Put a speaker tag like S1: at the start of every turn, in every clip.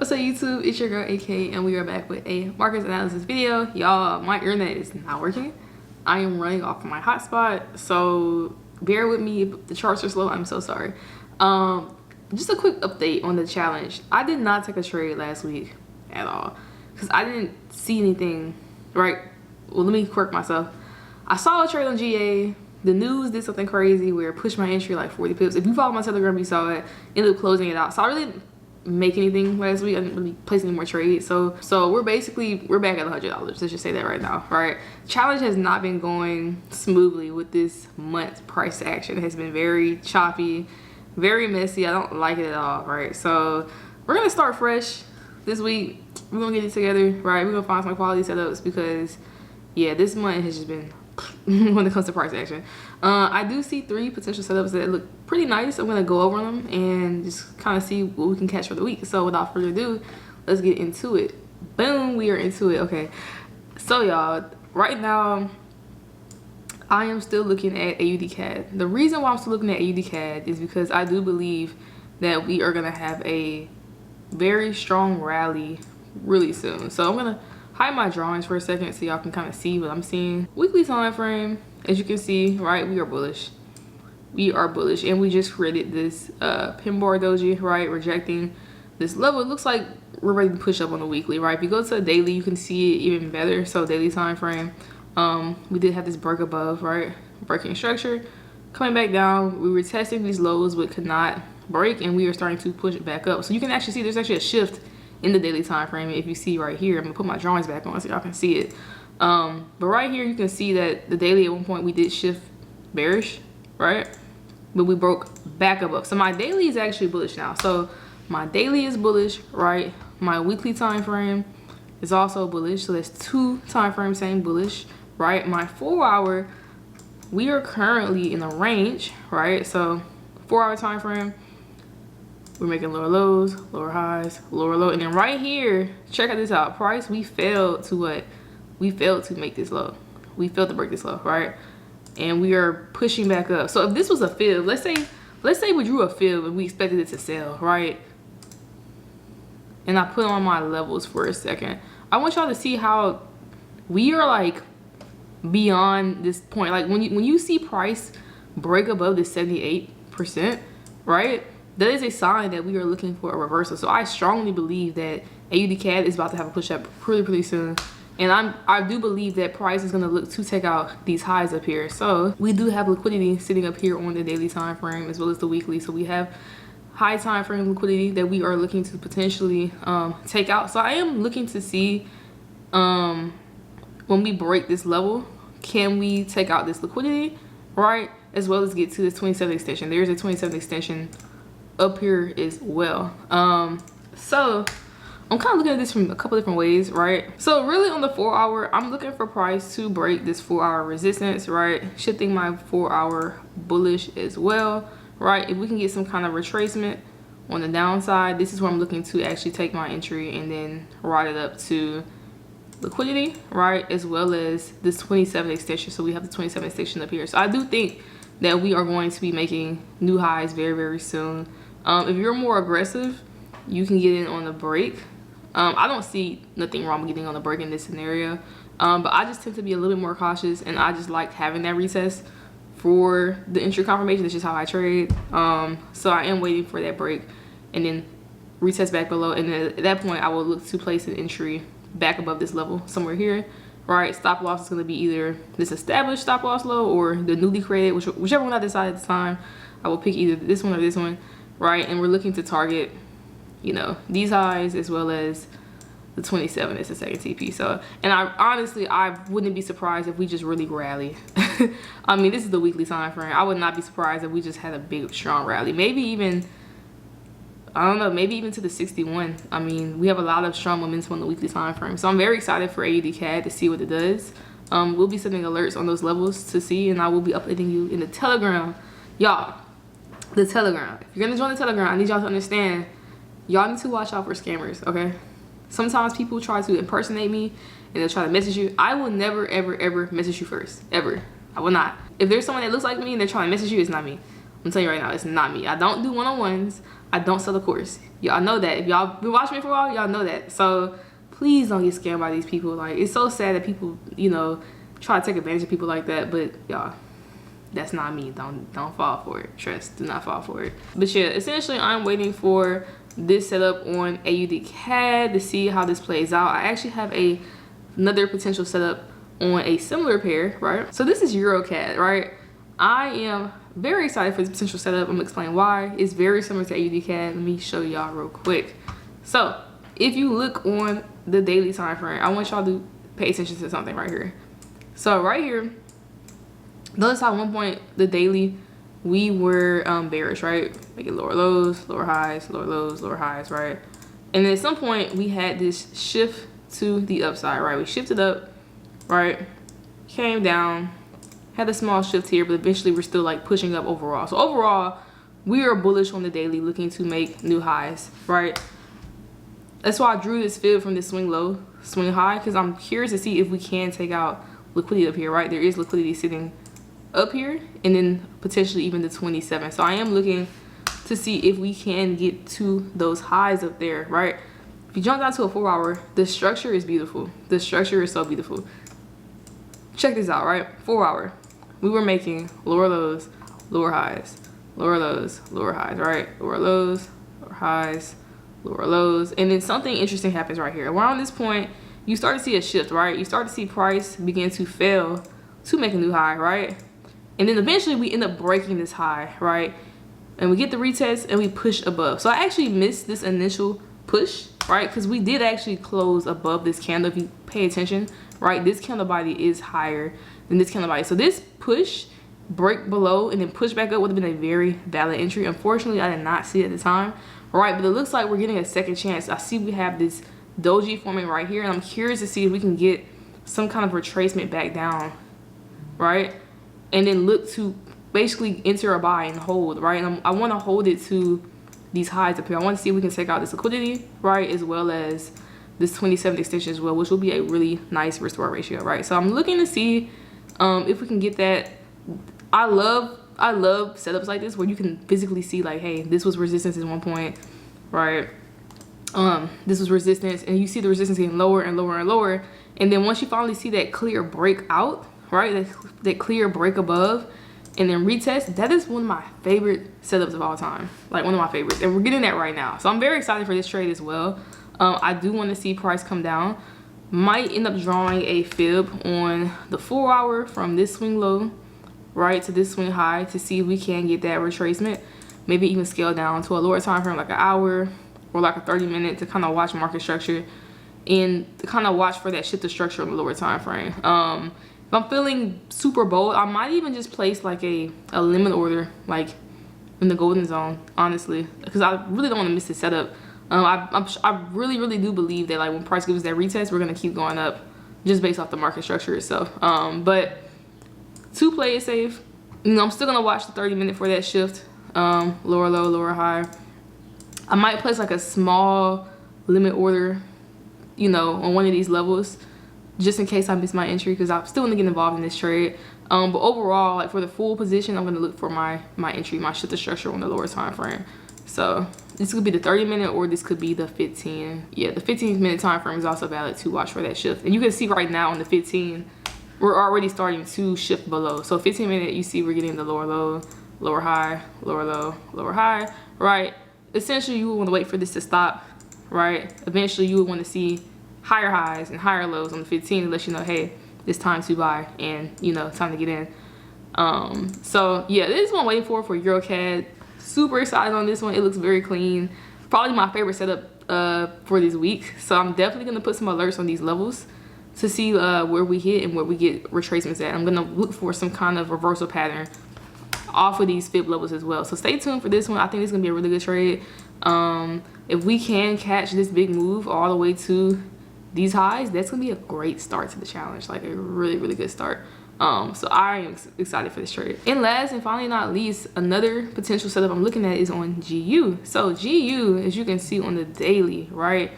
S1: What's up YouTube, it's your girl AK and we are back with a market analysis video. Y'all, my internet is not working. I am running off my hotspot, so bear with me if the charts are slow. I'm so sorry. Just a quick update on the challenge. I did not take a trade last week at all because I didn't see anything, right? Well, let me correct myself. I saw a trade on GA. The news did something crazy where it pushed my entry like 40 pips. If you follow my Telegram, you saw it. Ended up closing it out. So I really didn't make anything last week. I didn't really place any more trades. So we're back at $100. Let's just say that right now, right? Challenge has not been going smoothly with this month's price action. It has been very choppy, very messy. I don't like it at all, right? So we're gonna start fresh this week. We're gonna get it together, right? We're gonna find some quality setups because yeah, this month has just been when it comes to price action. I do see 3 potential setups that look pretty nice. I'm gonna go over them and just kind of see what we can catch for the week. So without further ado, let's get into it. Boom, we are into it. Okay, so y'all, right now I am still looking at AUDCAD. The reason why I'm still looking at AUDCAD is because I do believe that we are gonna have a very strong rally really soon. So I'm gonna hide my drawings for a second so y'all can kind of see what I'm seeing. Weekly time frame, as you can see, right, we are bullish. We are bullish, and we just created this pin bar doji, right, rejecting this level. It looks like we're ready to push up on the weekly, right? If you go to a daily, you can see it even better. So daily time frame, we did have this break above, right, breaking structure, coming back down. We were testing these lows but could not break, and we are starting to push it back up. So you can actually see there's actually a shift in the daily time frame. If you see right here, I'm gonna put my drawings back on so y'all can see it. But right here you can see that the daily at one point we did shift bearish, right? But we broke back above. So my daily is actually bullish now. So my daily is bullish, right? My weekly time frame is also bullish. So that's 2 time frames saying bullish, right? My 4-hour, we are currently in a range, right? So 4-hour time frame, we're making lower lows, lower highs, lower low. And then right here, check out this out. Price, we failed to what? We failed to make this low. We failed to break this low, right? And we are pushing back up. So if this was a fib, let's say we drew a fib and we expected it to sell, right? And I put on my levels for a second. I want y'all to see how we are like beyond this point. Like when you see price break above the 78%, right? That is a sign that we are looking for a reversal. So I strongly believe that AUDCAD is about to have a push up pretty soon. And I do believe that price is gonna look to take out these highs up here. So we do have liquidity sitting up here on the daily time frame as well as the weekly. So we have high time frame liquidity that we are looking to potentially take out. So I am looking to see when we break this level, can we take out this liquidity, right? As well as get to this 27 extension. There's a 27 extension up here as well. So I'm kind of looking at this from a couple different ways, right? So really on the 4-hour, I'm looking for price to break this 4-hour resistance, right? Shifting my 4-hour bullish as well, right? If we can get some kind of retracement on the downside, this is where I'm looking to actually take my entry and then ride it up to liquidity, right? As well as this 27 extension. So we have the 27 extension up here. So I do think that we are going to be making new highs very soon. If you're more aggressive, you can get in on the break. I don't see nothing wrong with getting on the break in this scenario, but I just tend to be a little bit more cautious, and I just like having that retest for the entry confirmation. That's just how I trade. So I am waiting for that break and then retest back below, and then at that point I will look to place an entry back above this level somewhere here, right? Stop loss is going to be either this established stop loss low or the newly created, whichever one I decide at the time. I will pick either this one or this one, right? And we're looking to target, you know, these highs as well as the 27 is the second TP. So, and I wouldn't be surprised if we just really rally. I mean, this is the weekly time frame. I would not be surprised if we just had a big strong rally, maybe even, I don't know, maybe even to the 61. I mean, we have a lot of strong momentum on the weekly time frame. So I'm very excited for AUDCAD to see what it does. We'll be sending alerts on those levels to see, and I will be updating you in the Telegram. Y'all, the Telegram. If you're gonna join the Telegram, I need y'all to understand, y'all need to watch out for scammers, okay? Sometimes people try to impersonate me and they'll try to message you. I will never ever message you first, ever. I will not. If there's someone that looks like me and they're trying to message you, it's not me. I'm telling you right now, it's not me. I don't do one-on-ones. I don't sell the course. Y'all know that. If y'all been watching me for a while, y'all know that. So please don't get scammed by these people. Like, it's so sad that people, you know, try to take advantage of people like that. But y'all, that's not me. Don't fall for it. Trust, do not fall for it. But yeah, essentially I'm waiting for this setup on AUDCAD to see how this plays out. I actually have another potential setup on a similar pair, right? So this is EURCAD, right? I am very excited for this potential setup. I'm gonna explain why. It's very similar to AUDCAD. Let me show y'all real quick. So if you look on the daily time frame, I want y'all to pay attention to something right here. So right here, notice how at one point the daily we were bearish, right? Making lower lows, lower highs, lower lows, lower highs, right? And then at some point we had this shift to the upside, right? We shifted up, right? Came down, had a small shift here, but eventually we're still like pushing up overall. So overall, we are bullish on the daily, looking to make new highs, right? That's why I drew this fib from this swing low, swing high, because I'm curious to see if we can take out liquidity up here, right? There is liquidity sitting up here, and then potentially even the 27. So I am looking to see if we can get to those highs up there, right? If you jump down to a 4 hour, the structure is beautiful. The structure is so beautiful. Check this out, right? 4 hour, we were making lower lows, lower highs, lower lows, lower highs, right? Lower lows, lower highs, lower lows, and then something interesting happens right here. Around this point, you start to see a shift, right? You start to see price begin to fail to make a new high, right? And then eventually we end up breaking this high, right? And we get the retest and we push above. So I actually missed this initial push, right? Because we did actually close above this candle. If you pay attention, right? This candle body is higher than this candle body. So this push, break below, and then push back up would have been a very valid entry. Unfortunately, I did not see it at the time, right? But it looks like we're getting a second chance. I see we have this doji forming right here, and I'm curious to see if we can get some kind of retracement back down, right? And then look to basically enter a buy and hold, right? And I want to hold it to these highs up here. I want to see if we can take out this liquidity, right? As well as this 27 extension as well, which will be a really nice risk reward ratio, right? So I'm looking to see if we can get that. I love setups like this where you can physically see like, hey, this was resistance at one point, right? This was resistance, and you see the resistance getting lower and lower and lower. And then once you finally see that clear break out, right, that clear break above and then retest, that is one of my favorite setups of all time, like one of my favorites, and we're getting that right now. So I'm very excited for this trade as well. I do want to see price come down. Might end up drawing a fib on the 4 hour from this swing low, right, to this swing high, to see if we can get that retracement, maybe even scale down to a lower time frame like an hour or like a 30-minute to kind of watch market structure and to kind of watch for that shift of structure on the lower time frame. If I'm feeling super bold, I might even just place like a limit order like in the golden zone, honestly, because I really don't want to miss the setup. I really do believe that like when price gives us that retest, we're gonna keep going up just based off the market structure itself. But to play it safe, you know, I'm still gonna watch the 30-minute for that shift, lower low, lower high. I might place like a small limit order, you know, on one of these levels, just in case I miss my entry, because I'm still gonna get involved in this trade. But overall, like for the full position, I'm gonna look for my entry, my shift of structure on the lower time frame. So this could be the 30-minute or this could be the 15. Yeah, the 15-minute time frame is also valid to watch for that shift. And you can see right now on the 15, we're already starting to shift below. So 15-minute, you see we're getting the lower low, lower high, lower low, lower high, right? Essentially, you would want to wait for this to stop, right? Eventually, you would want to see higher highs and higher lows on the 15 to let you know, hey, it's time to buy and, you know, time to get in. So yeah, this is what I'm waiting for EURCAD. Super excited on this one. It looks very clean. Probably my favorite setup for this week. So I'm definitely gonna put some alerts on these levels to see where we hit and where we get retracements at. I'm gonna look for some kind of reversal pattern off of these fib levels as well. So stay tuned for this one. I think it's gonna be a really good trade. If we can catch this big move all the way to these highs, that's gonna be a great start to the challenge, like a really good start. So I am excited for this trade. And last and finally not least, another potential setup I'm looking at is on GU. So GU, as you can see on the daily, right,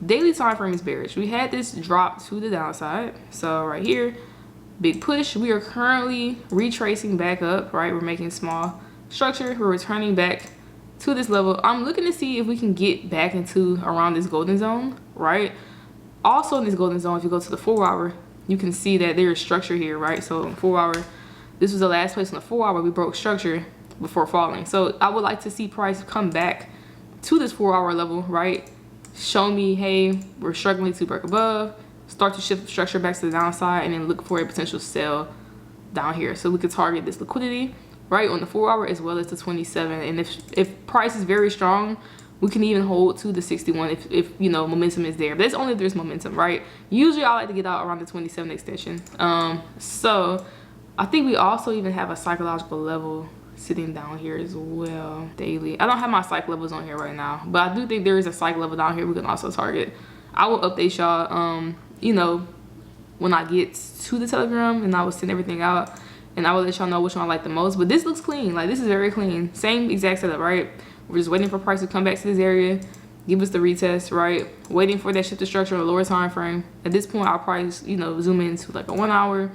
S1: daily time frame is bearish. We had this drop to the downside, so right here, big push. We are currently retracing back up, right? We're making small structure, we're returning back to this level. I'm looking to see if we can get back into around this golden zone, right? Also in this golden zone, if you go to the 4 hour, you can see that there is structure here, right? So 4 hour, this was the last place on the 4 hour we broke structure before falling. So I would like to see price come back to this 4 hour level, right? Show me, hey, we're struggling to break above, start to shift the structure back to the downside, and then look for a potential sell down here. So we could target this liquidity, right, on the 4 hour as well as the 27. And if price is very strong, we can even hold to the 61 if you know, momentum is there. But that's only if there's momentum, right? Usually I like to get out around the 27 extension. So I think we also even have a psychological level sitting down here as well daily. I don't have my psych levels on here right now, but I do think there is a psych level down here we can also target. I will update y'all you know, when I get to the Telegram, and I will send everything out, and I will let y'all know which one I like the most. But this looks clean. Like, this is very clean. Same exact setup, right? We're just waiting for price to come back to this area, give us the retest, right? Waiting for that shift to structure on a lower time frame. At this point, I'll probably, you know, zoom into like a 1 hour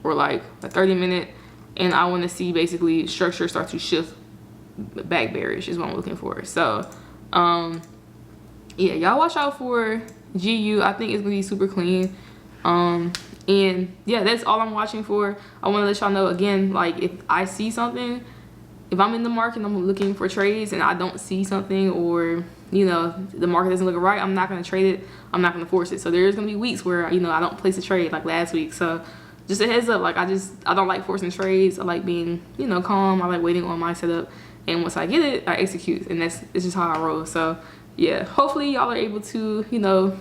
S1: or like a 30-minute, and I want to see basically structure start to shift back bearish is what I'm looking for. So yeah, y'all watch out for GU. I think it's gonna be super clean. And yeah, that's all I'm watching for. I want to let y'all know again, like, if I see something, if I'm in the market and I'm looking for trades and I don't see something, or you know, the market doesn't look right, I'm not going to trade it. I'm not going to force it. So there's going to be weeks where, you know, I don't place a trade like last week. So just a heads up, like, I don't like forcing trades. I like being, you know, calm. I like waiting on my setup, and once I get it, I execute, and it's just how I roll. So yeah, hopefully y'all are able to, you know,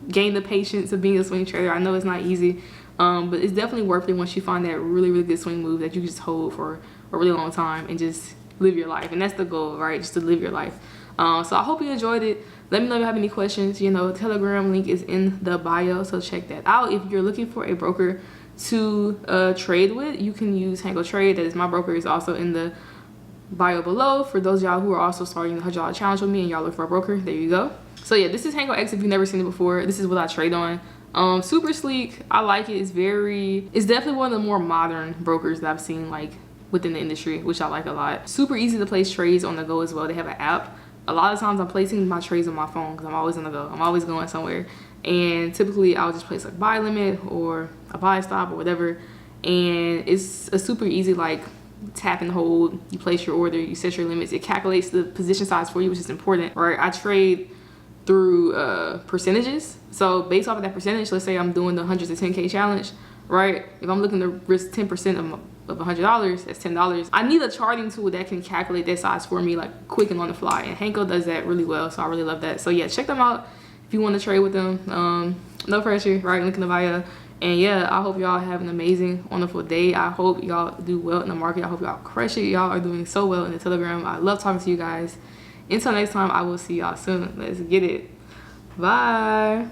S1: gain the patience of being a swing trader. I know it's not easy, but it's definitely worth it once you find that really, really good swing move that you just hold for a really long time and just live your life. And that's the goal, right? Just to live your life. So I hope you enjoyed it. Let me know if you have any questions. You know, Telegram link is in the bio, so check that out. If you're looking for a broker to trade with, you can use Hango Trade. That is my broker. Is also in the bio below. For those of y'all who are also starting the $100 challenge with me and y'all look for a broker, there you go. So yeah, this is Hango X if you've never seen it before. This is what I trade on. Super sleek. I like it. It's definitely one of the more modern brokers that I've seen, like, within the industry, which I like a lot. Super easy to place trades on the go as well. They have an app. A lot of times I'm placing my trades on my phone because I'm always on the go. I'm always going somewhere. And typically I'll just place like buy limit or a buy stop or whatever. And it's a super easy, like, tap and hold. You place your order, you set your limits. It calculates the position size for you, which is important, right? I trade through percentages. So based off of that percentage, let's say I'm doing the 100 to 10K challenge, right? If I'm looking to risk 10% of $100, that's $10. I need a charting tool that can calculate that size for me, like, quick and on the fly. And Hanko does that really well, so I really love that. So yeah, check them out if you want to trade with them. No pressure, right? Link in the bio. And yeah, I hope y'all have an amazing, wonderful day. I hope y'all do well in the market. I hope y'all crush it. Y'all are doing so well in the Telegram. I love talking to you guys. Until next time, I will see y'all soon. Let's get it. Bye.